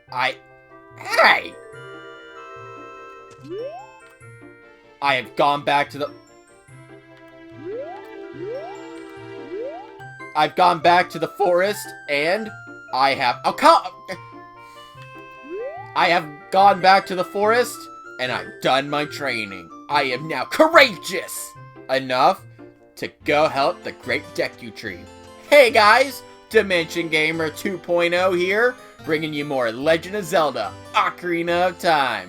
Hey! I have gone back to the... I've gone back to the forest, and I have... I have gone back to the forest, and I've done my training. I am now courageous enough to go help the great Deku tree. Hey guys, Dimension Gamer 2.0 here, bringing you more Legend of Zelda Ocarina of Time.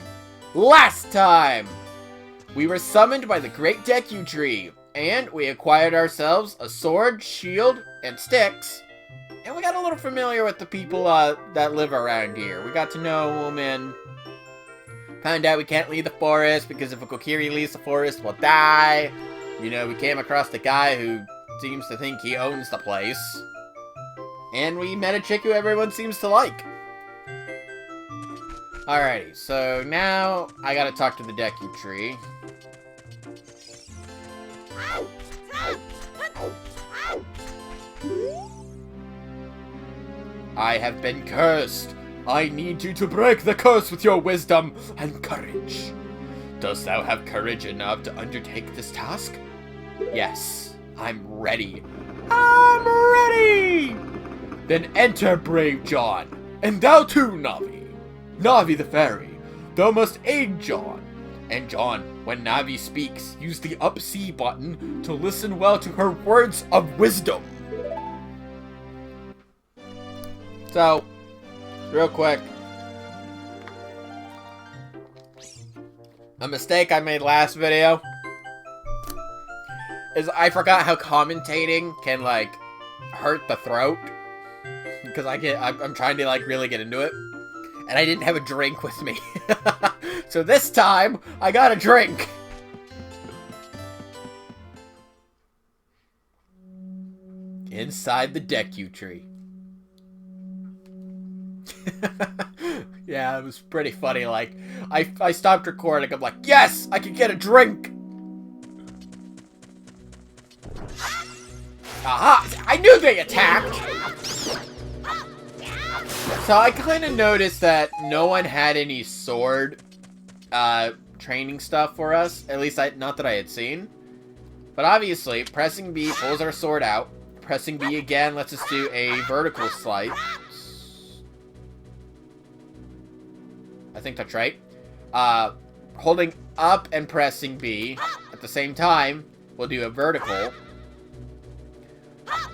Last time, we were summoned by the great Deku tree, and we acquired ourselves a sword, shield, and sticks. And we got a little familiar with the people that live around here. We got to know them and found out we can't leave the forest because if a Kokiri leaves the forest, we'll die. You know, we came across the guy who seems to think he owns the place. And we met a chick who everyone seems to like. Alrighty, so now I gotta talk to the Deku tree. I have been cursed. I need you to break the curse with your wisdom and courage. Dost thou have courage enough to undertake this task? Yes, I'm ready. I'm ready! Then enter, brave John, and thou too, Navi. Navi the fairy, thou must aid John. And John, when Navi speaks, use the up C button to listen well to her words of wisdom. So, real quick, a mistake I made last video is I forgot how commentating can, like, hurt the throat. Because I'm trying to, like, really get into it. And I didn't have a drink with me. So this time, I got a drink. Inside the Deku tree. Yeah, it was pretty funny. Like, I stopped recording. I'm like, yes, I can get a drink. Aha! I knew they attacked. So I kind of noticed that no one had any sword training stuff for us. At least not that I had seen. But obviously, pressing B pulls our sword out. Pressing B again lets us do a vertical slice. I think that's right. Holding up and pressing B at the same time will do a vertical.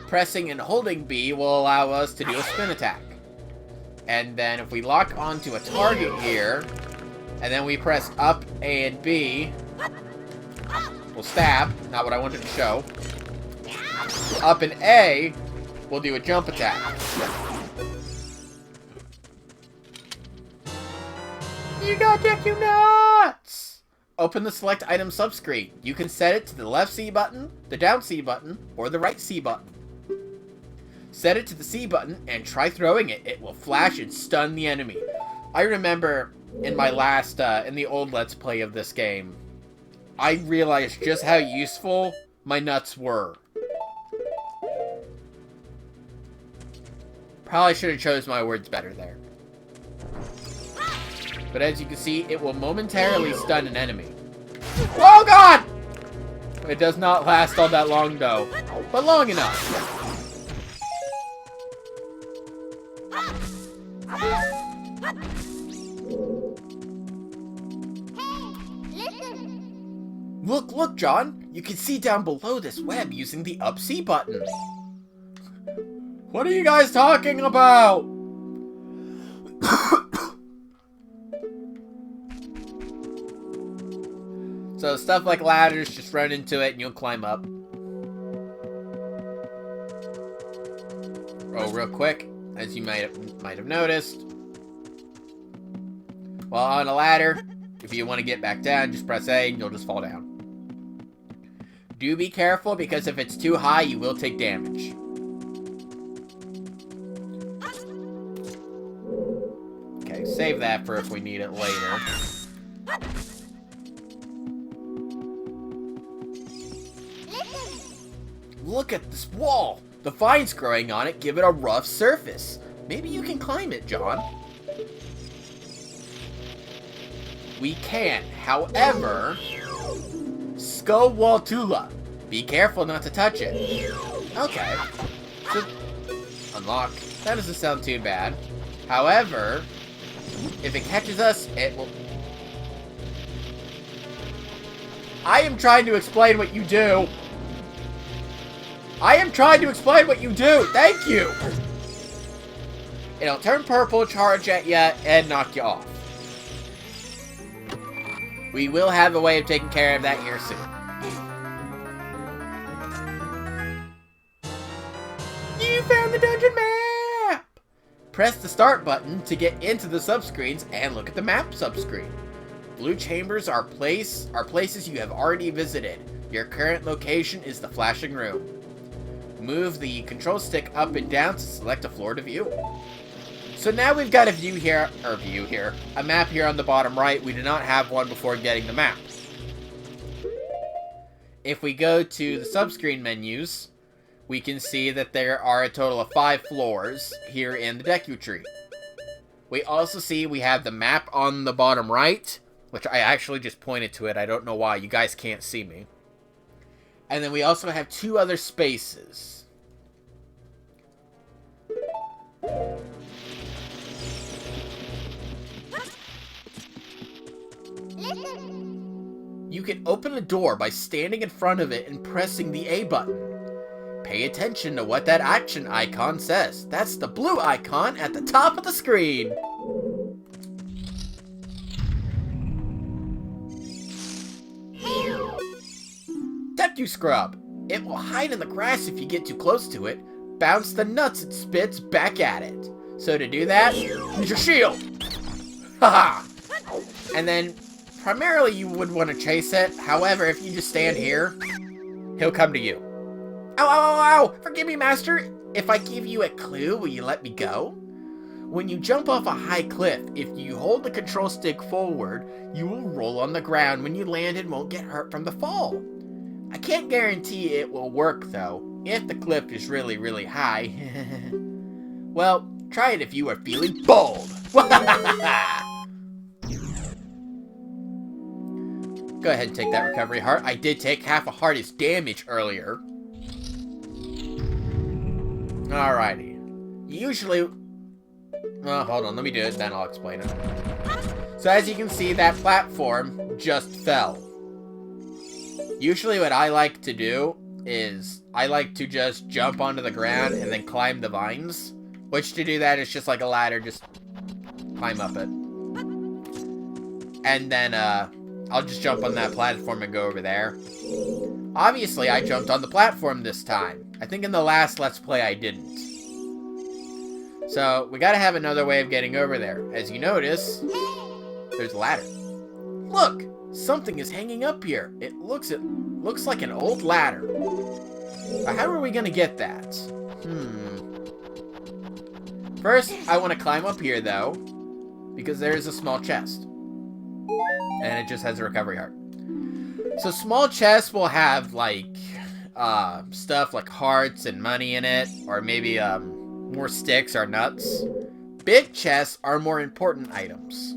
Pressing and holding B will allow us to do a spin attack. And then if we lock onto a target here, and then we press up A and B, we'll stab. Not what I wanted to show. Up and A, we'll do a jump attack. You got Deku nuts! Open the select item subscreen. You can set it to the left C button, the down C button, or the right C button. Set it to the C button and try throwing it. It will flash and stun the enemy. I remember in my last, in the old Let's Play of this game, I realized just how useful my nuts were. Probably should have chose my words better there. But as you can see, it will momentarily stun an enemy. Oh god! It does not last all that long though, but long enough. Look, John! You can see down below this web using the up C button. What are you guys talking about? So stuff like ladders, just run into it and you'll climb up. Oh, real quick, as you might have noticed, while on a ladder, if you want to get back down, just press A and you'll just fall down. Do be careful, because if it's too high, you will take damage. Okay, save that for if we need it later. Look at this wall! The vines growing on it give it a rough surface. Maybe you can climb it, John. we can. However, Skullwaltula. Be careful not to touch it. Okay. So, unlock. That doesn't sound too bad. However, if it catches us, it will... I am trying to explain what you do. I am trying to explain what you do. Thank you. It'll turn purple, charge at you, and knock you off. We will have a way of taking care of that here soon. You found the dungeon map! Press the start button to get into the subscreens and look at the map subscreen. Blue chambers are places you have already visited. Your current location is the flashing room. Move the control stick up and down to select a floor to view. So now we've got a a map here on the bottom right. We did not have one before getting the map. If we go to the subscreen menus, we can see that there are a total of 5 floors here in the Deku tree. We also see we have the map on the bottom right, which I actually just pointed to it. I don't know why. You guys can't see me. And then we also have 2 other spaces. You can open a door by standing in front of it and pressing the A button. Pay attention to what that action icon says. That's the blue icon at the top of the screen. Deku Scrub. It will hide in the grass if you get too close to it. Bounce the nuts it spits back at it. So to do that, use your shield. Haha. And then, primarily you would want to chase it. However, if you just stand here, he'll come to you. Ow, ow, ow, ow! Forgive me, Master. If I give you a clue, will you let me go? When you jump off a high cliff, if you hold the control stick forward, you will roll on the ground when you land and won't get hurt from the fall. I can't guarantee it will work, though, if the cliff is really, really high. Well, try it if you are feeling bold. Go ahead and take that recovery heart. I did take half a heart's damage earlier. Alrighty. Usually... Well, hold on. Let me do it, then I'll explain it. So as you can see, that platform just fell. Usually what I like to do is I like to just jump onto the ground and then climb the vines. Which to do that is just like a ladder, just climb up it. And then I'll just jump on that platform and go over there. Obviously, I jumped on the platform this time. I think in the last Let's Play I didn't. So, we gotta have another way of getting over there. As you notice, there's a ladder. Look! Something is hanging up here. It looks like an old ladder. But how are we gonna get that? First, I want to climb up here, though, because there is a small chest. And it just has a recovery heart. So small chests will have, like, stuff like hearts and money in it, or maybe more sticks or nuts. Big chests are more important items.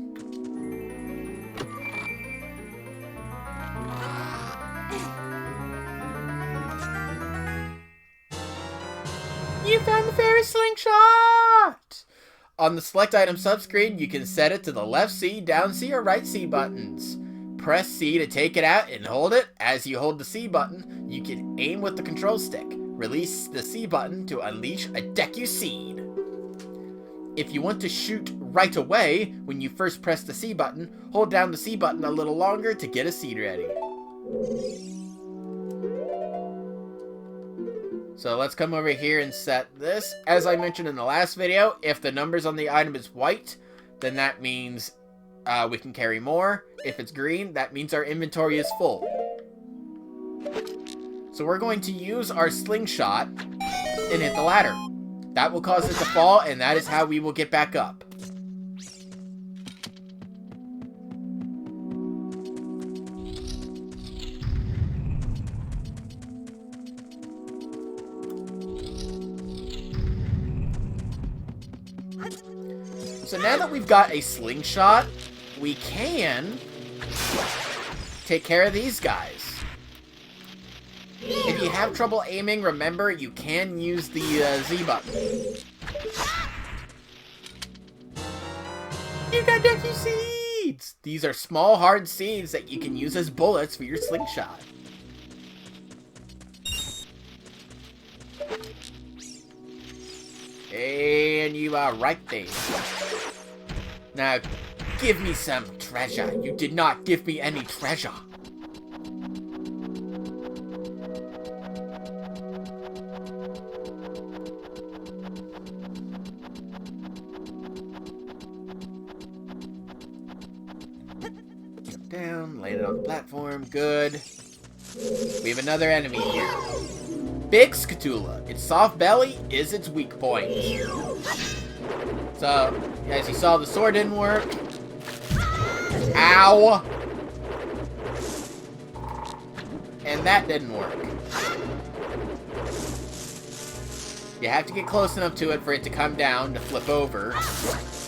You found the fairy slingshot! On the select item subscreen, you can set it to the left C, down C, or right C buttons. Press C to take it out and hold it. As you hold the C button, you can aim with the control stick. Release the C button to unleash a Deku seed. If you want to shoot right away, when you first press the C button, hold down the C button a little longer to get a seed ready. So let's come over here and set this. As I mentioned in the last video, if the numbers on the item is white, then that means we can carry more. If it's green, that means our inventory is full. So we're going to use our slingshot and hit the ladder. That will cause it to fall, and that is how we will get back up. So now that we've got a slingshot, we can take care of these guys. If you have trouble aiming, remember, you can use the Z button. You got Deku seeds! These are small, hard seeds that you can use as bullets for your slingshot. And you are right there. Now, give me some treasure. You did not give me any treasure. Jump down, lay it on the platform. Good. We have another enemy here. Big Scatula. Its soft belly is its weak point. So, as you saw, the sword didn't work. Ow! And that didn't work. You have to get close enough to it for it to come down to flip over.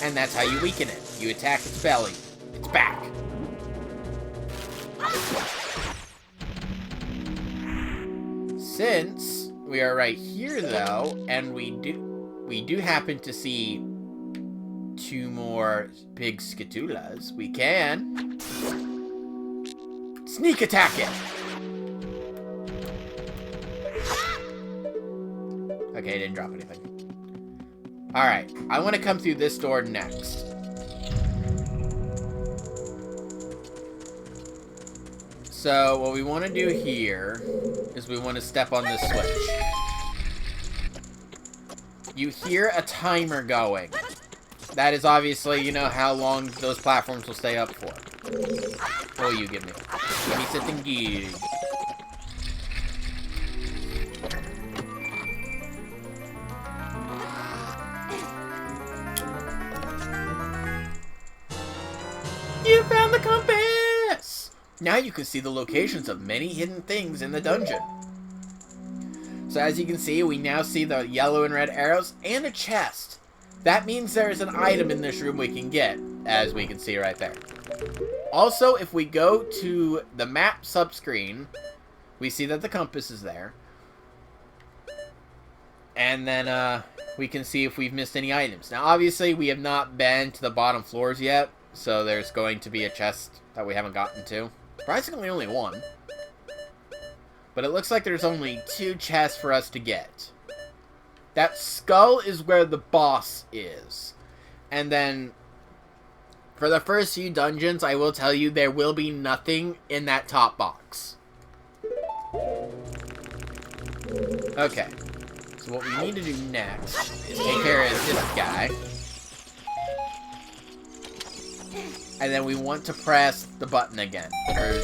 And that's how you weaken it. You attack its belly. Its back. Since we are right here, though, and we do happen to see 2 more big Scatulas, we can sneak attack it. Okay, it didn't drop anything. Alright, I want to come through this door next. So, what we want to do here is we want to step on this switch. You hear a timer going. That is obviously, you know, how long those platforms will stay up for. What will you give me? Give me something good. You found the compass! Now you can see the locations of many hidden things in the dungeon. So as you can see, we now see the yellow and red arrows and a chest. That means there is an item in this room we can get, as we can see right there. Also, if we go to the map subscreen, we see that the compass is there. And then we can see if we've missed any items. Now, obviously, we have not been to the bottom floors yet, so there's going to be a chest that we haven't gotten to. Surprisingly, only 1. But it looks like there's only 2 chests for us to get. That skull is where the boss is. And then, for the first few dungeons, I will tell you, there will be nothing in that top box. Okay. So what we need to do next is take care of this guy. And then we want to press the button again. Or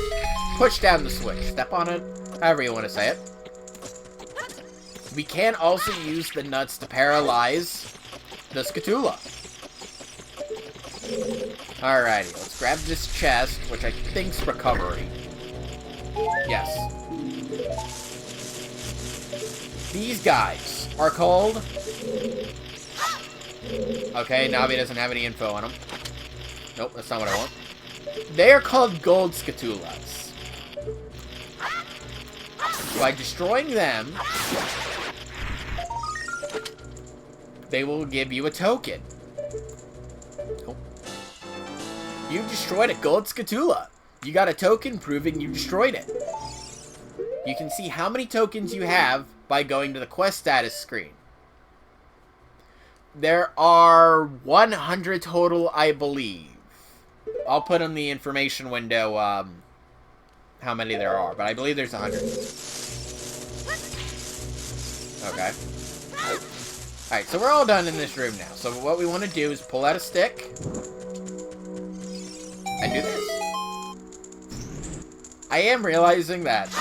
push down the switch. Step on it. However you want to say it. We can also use the nuts to paralyze the Scatula. Alrighty, let's grab this chest, which I think's recovery. Yes. These guys are called... Okay, Navi doesn't have any info on them. Nope, that's not what I want. They are called gold Scatulas. By destroying them, they will give you a token. Oh. You destroyed a gold Scatula. You got a token proving you destroyed it. You can see how many tokens you have by going to the quest status screen. There are 100 total, I believe. I'll put in the information window how many there are, but I believe there's 100. Okay. Alright, so we're all done in this room now. So what we want to do is pull out a stick and do this. I am realizing that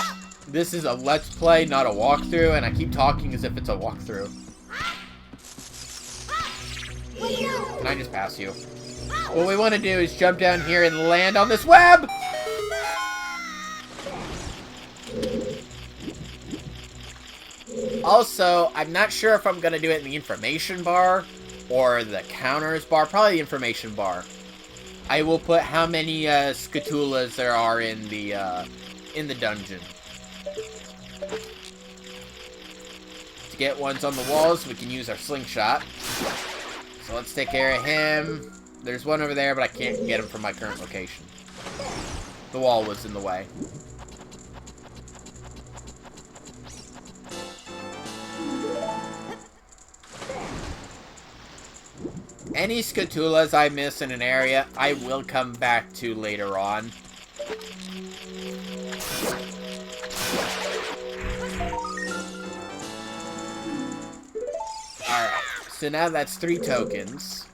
this is a Let's Play, not a walkthrough, and I keep talking as if it's a walkthrough. Can I just pass you? What we want to do is jump down here and land on this web! Also, I'm not sure if I'm going to do it in the information bar or the counters bar. Probably the information bar. I will put how many Scatulas there are in the dungeon. To get ones on the walls, we can use our slingshot. So let's take care of him. There's one over there, but I can't get him from my current location. The wall was in the way. Any Scatulas I miss in an area, I will come back to later on. Alright, so now that's 3 tokens.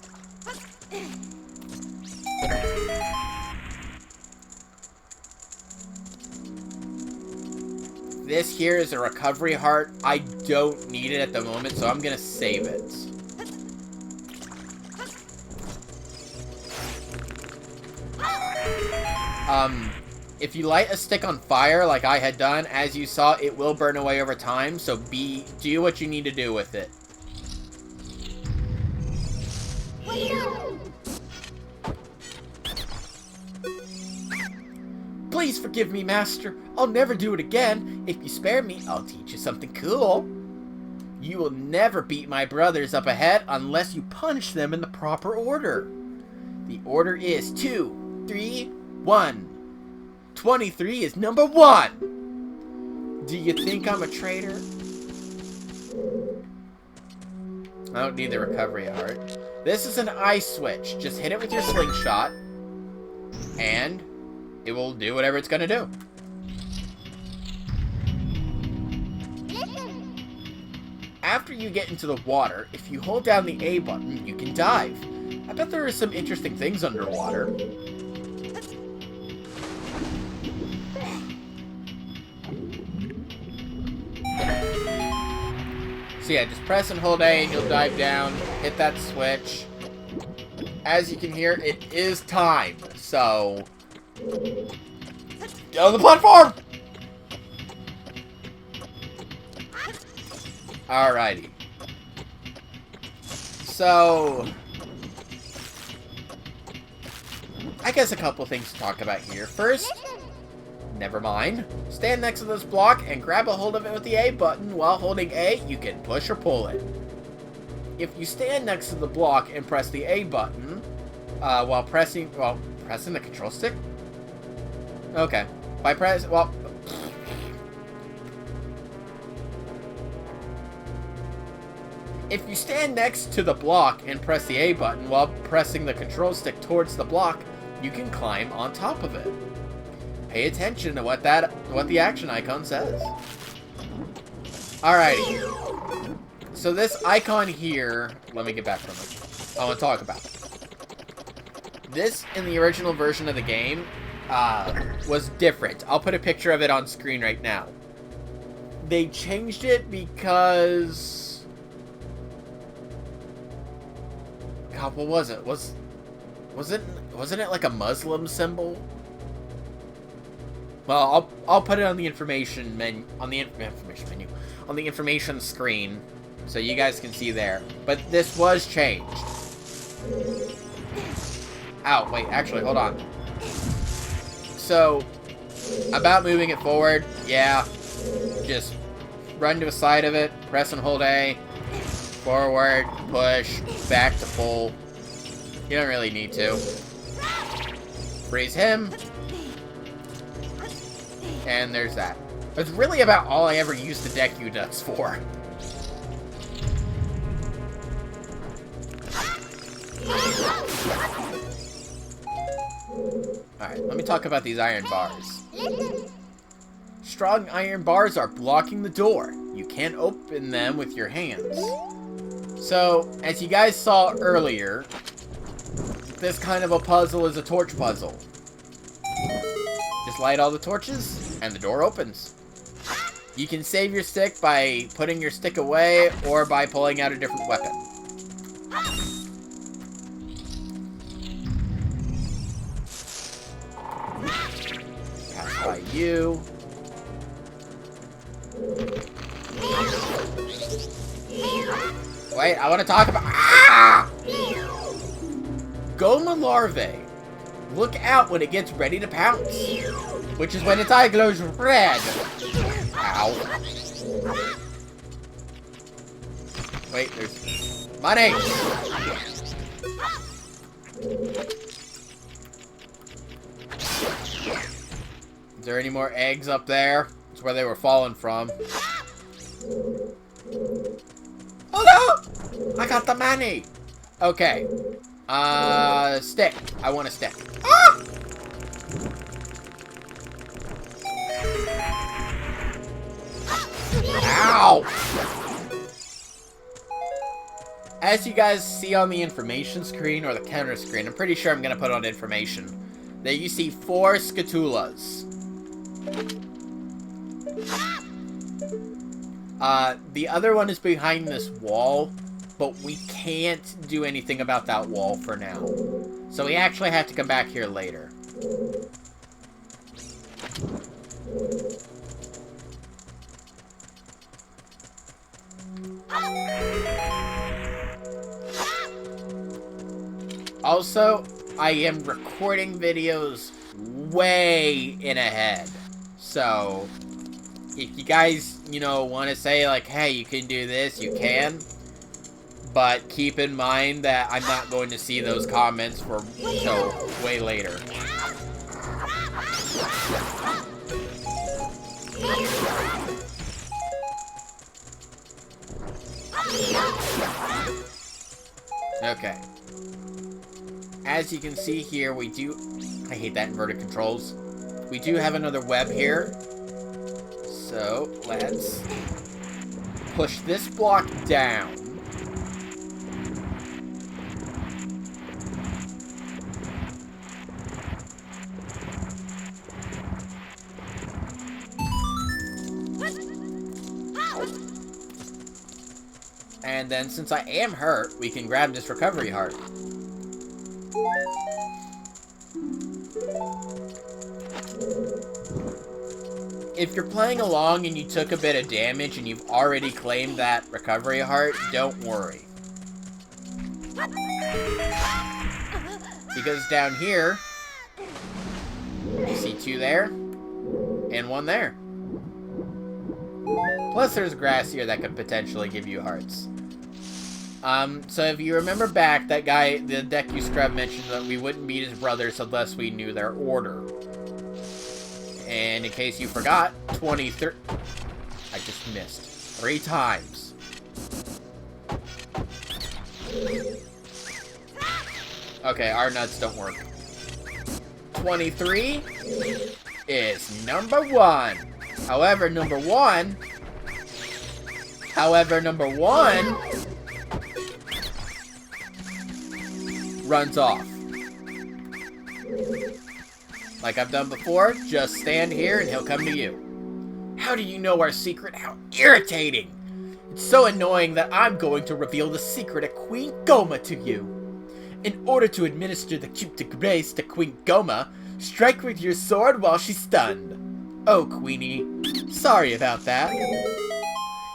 This here is a recovery heart. I don't need it at the moment, so I'm gonna save it. If you light a stick on fire, like I had done, as you saw, it will burn away over time, so do what you need to do with it. Please forgive me, Master. I'll never do it again. If you spare me, I'll teach you something cool. You will never beat my brothers up ahead unless you punish them in the proper order. The order is 2, 3, 1. 23 is number 1. Do you think I'm a traitor? I don't need the recovery heart. This is an ice switch. Just hit it with your slingshot, and it will do whatever it's gonna do. After you get into the water, if you hold down the A button, you can dive. I bet there are some interesting things underwater. So yeah, just press and hold A and you'll dive down. Hit that switch. As you can hear, it is time. So get on the platform! Alrighty. So I guess a couple things to talk about here. First, never mind. Stand next to this block and grab a hold of it with the A button. While holding A, you can push or pull it. If you stand next to the block and press the A button, while pressing the control stick? Okay. If you stand next to the block and press the A button while pressing the control stick towards the block, you can climb on top of it. Pay attention to what the action icon says. Alrighty. So this icon here, let me get back from it. I want to talk about it. This, in the original version of the game, was different. I'll put a picture of it on screen right now. They changed it because... God, what was it? Wasn't it like a Muslim symbol? Well, I'll put it on the information menu, on the information screen, so you guys can see there. But this was changed. Ow, wait, actually, hold on. So, about moving it forward, yeah, just run to the side of it, press and hold A, forward, push, back to pull. You don't really need to. Freeze him. And there's that. That's really about all I ever used the Deku nuts for. Alright, let me talk about these iron bars. Strong iron bars are blocking the door. You can't open them with your hands. So, as you guys saw earlier, this kind of a puzzle is a torch puzzle. Just light all the torches, and the door opens. You can save your stick by putting your stick away, or by pulling out a different weapon. Pass by you. Wait, I want to talk about... Ah! Goma larvae look out when it gets ready to pounce. Which is when its eye glows red. Ow. Wait, there's money! Is there any more eggs up there? That's where they were falling from. Oh no! I got the money! Okay. Stick. I want a stick. Ah! Ow! As you guys see on the information screen, or the counter screen, I'm pretty sure I'm going to put on information, that you see 4 Scatulas. The other one is behind this wall, but we can't do anything about that wall for now. So we actually have to come back here later. Also, I am recording videos way in ahead. So, if you guys, want to say, like, hey, you can do this, you can. But keep in mind that I'm not going to see those comments until way later. Okay. As you can see here, we do... I hate that inverted controls. We do have another web here. So, let's push this block down. And then, since I am hurt, we can grab this recovery heart. If you're playing along and you took a bit of damage and you've already claimed that recovery heart, don't worry. Because down here, you see 2 there, and 1 there. Plus there's grass here that could potentially give you hearts. So if you remember back, that guy, the Deku Scrub, mentioned that we wouldn't beat his brothers unless we knew their order. And in case you forgot, 23... I just missed. 3 times. Okay, our nuts don't work. 23 is number 1. However, number one runs off. Like I've done before, just stand here and he'll come to you. How do you know our secret? How irritating! It's so annoying that I'm going to reveal the secret of Queen Goma to you. In order to administer the cute de grace to Queen Goma, strike with your sword while she's stunned. Oh, Queenie, sorry about that.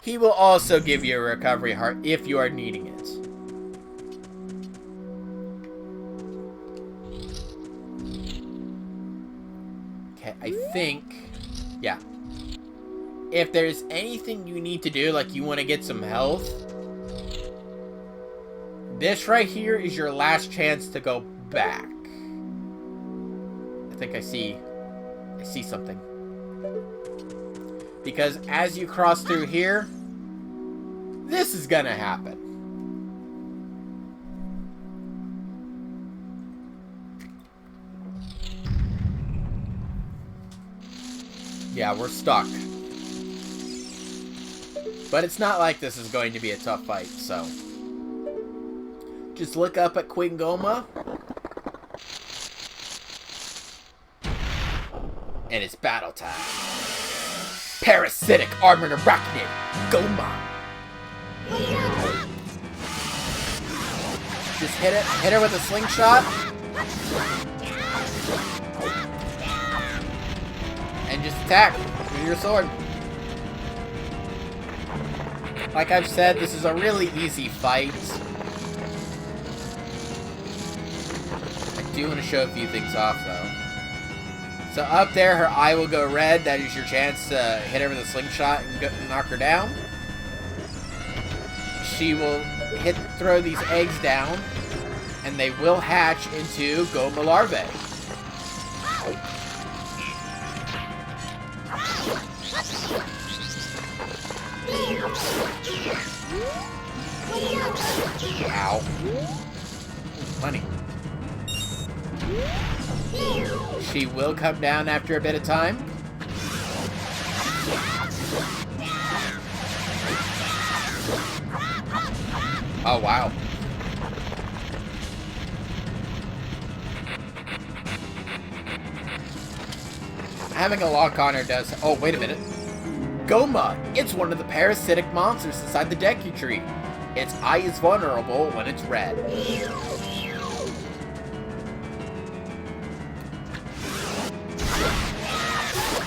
He will also give you a recovery heart if you are needing it. Okay, I think... yeah. If there's anything you need to do, like you want to get some health, this right here is your last chance to go back. I think I see something. Because as you cross through here, this is gonna happen. Yeah, we're stuck. But it's not like this is going to be a tough fight, so... just look up at Queen Goma. And it's battle time. Parasitic armored arachnid, Goma. Just hit her with a slingshot. And just attack with your sword. Like I've said, this is a really easy fight. I do want to show a few things off, though. So up there, her eye will go red. That is your chance to hit her with a slingshot and knock her down. She will throw these eggs down, and they will hatch into Goma larvae. Ow. Funny. She will come down after a bit of time. Oh, wow. Having a lock on her does... Oh, wait a minute. Goma! It's one of the parasitic monsters inside the Deku tree. Its eye is vulnerable when it's red.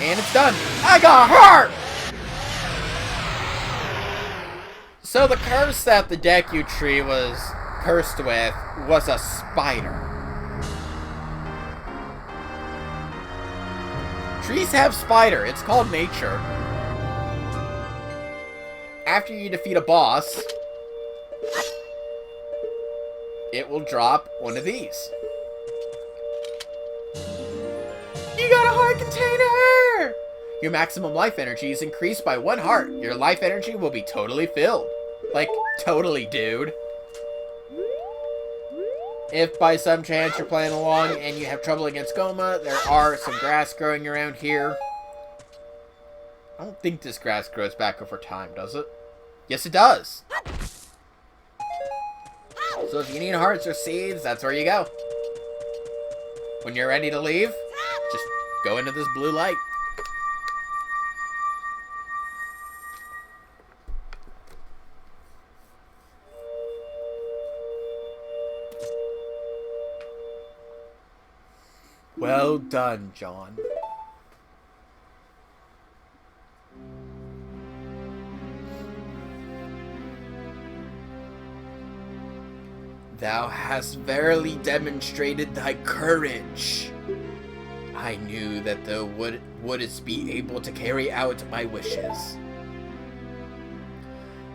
And it's done. I got hurt! So the curse that the Deku tree was cursed with was a spider. Trees have spider. It's called nature. After you defeat a boss, it will drop one of these. You got a heart container! Your maximum life energy is increased by 1 heart. Your life energy will be totally filled. Like, totally, dude. If by some chance you're playing along and you have trouble against Goma, there are some grass growing around here. I don't think this grass grows back over time, does it? Yes, it does. So if you need hearts or seeds, that's where you go. When you're ready to leave, just go into this blue light. Well done, John. Thou hast verily demonstrated thy courage. I knew that thou wouldst be able to carry out my wishes.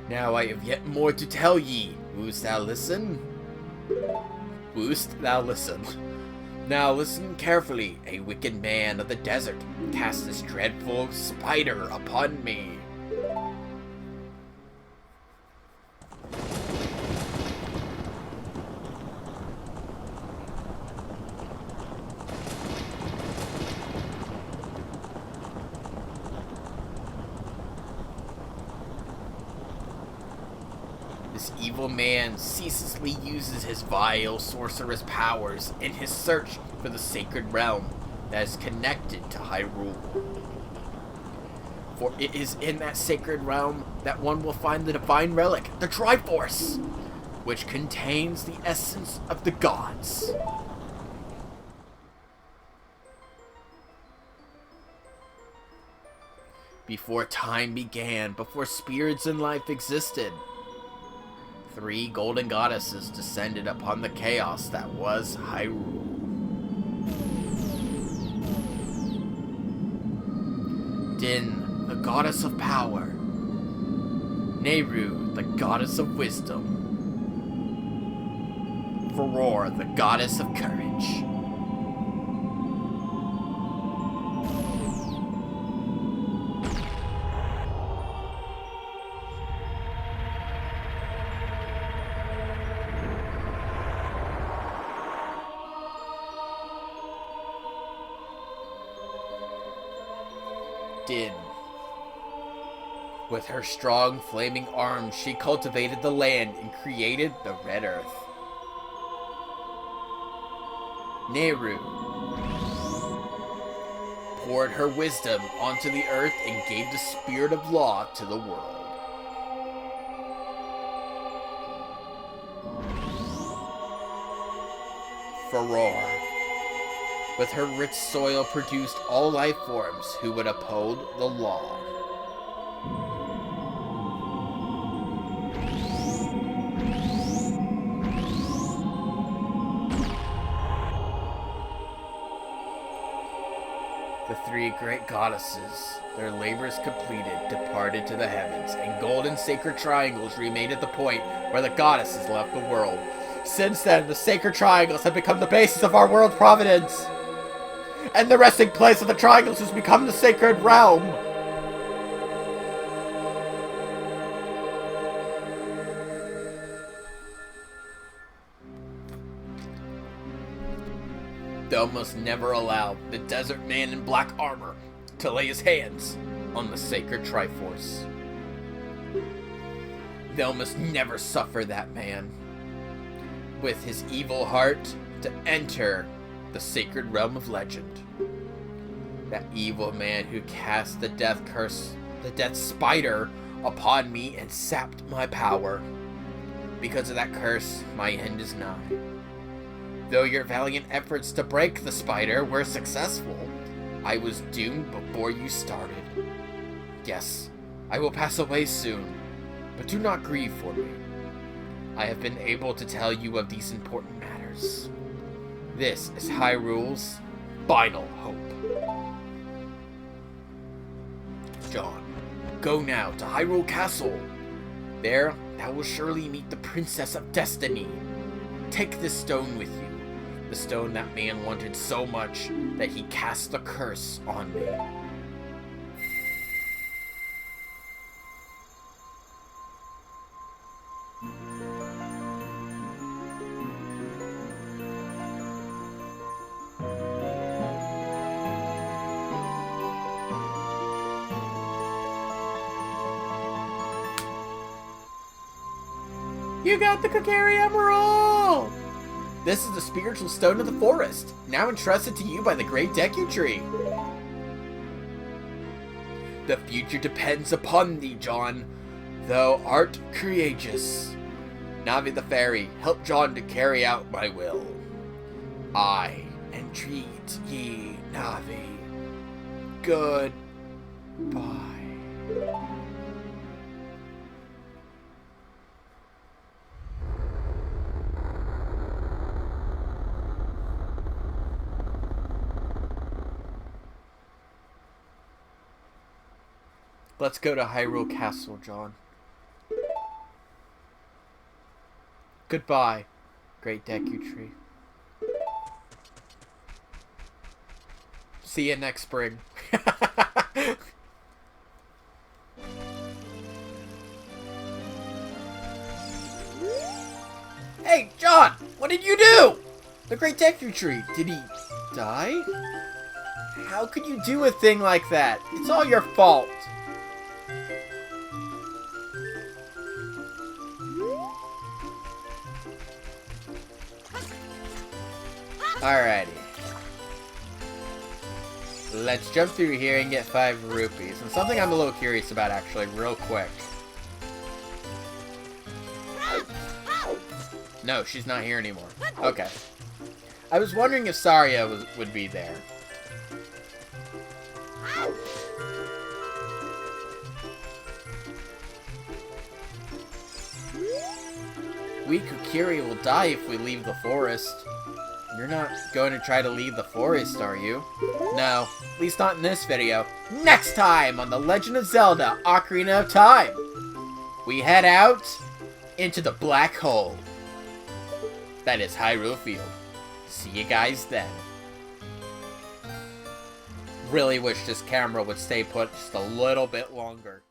Now I have yet more to tell ye. Wouldst thou listen? Wouldst thou listen? Now listen carefully. A wicked man of the desert cast this dreadful spider upon me. This evil man ceaselessly uses his vile sorcerous powers in his search for the sacred realm that is connected to Hyrule. For it is in that sacred realm that one will find the divine relic, the Triforce, which contains the essence of the gods. Before time began, before spirits and life existed, 3 golden goddesses descended upon the chaos that was Hyrule. Din, the goddess of power. Nehru, the goddess of wisdom. Farore, the goddess of courage. Din. With her strong, flaming arms, she cultivated the land and created the Red Earth. Nehru poured her wisdom onto the earth and gave the spirit of law to the world. Farore, with her rich soil, produced all life forms who would uphold the law. The three great goddesses, their labors completed, departed to the heavens, and golden sacred triangles remained at the point where the goddesses left the world. Since then, the sacred triangles have become the basis of our world providence, and the resting place of the triangles has become the sacred realm. Thou must never allow the desert man in black armor to lay his hands on the sacred Triforce. Thou must never suffer that man with his evil heart to enter the sacred realm of legend. That evil man who cast the death curse, the death spider, upon me and sapped my power. Because of that curse, my end is nigh. Though your valiant efforts to break the spider were successful, I was doomed before you started. Yes, I will pass away soon, but do not grieve for me. I have been able to tell you of these important matters. This is Hyrule's final hope. John, go now to Hyrule Castle. There, thou will surely meet the Princess of Destiny. Take this stone with you. The stone that man wanted so much that he cast the curse on me. You got the Kokiri Emerald! This is the spiritual stone of the forest, now entrusted to you by the great Deku tree. The future depends upon thee, John. Thou art courageous. Navi the fairy, help John to carry out my will. I entreat ye, Navi. Goodbye. Let's go to Hyrule Castle, John. Goodbye, great Deku tree. See you next spring. Hey, John! What did you do? The great Deku tree, did he die? How could you do a thing like that? It's all your fault. Alrighty. Let's jump through here and get 5 rupees. And something I'm a little curious about, actually, real quick. No, she's not here anymore. Okay. I was wondering if Saria would be there. We Kokiri will die if we leave the forest. You're not going to try to leave the forest, are you? No, at least not in this video. Next time on The Legend of Zelda Ocarina of Time, we head out into the black hole. That is Hyrule Field. See you guys then. Really wish this camera would stay put just a little bit longer.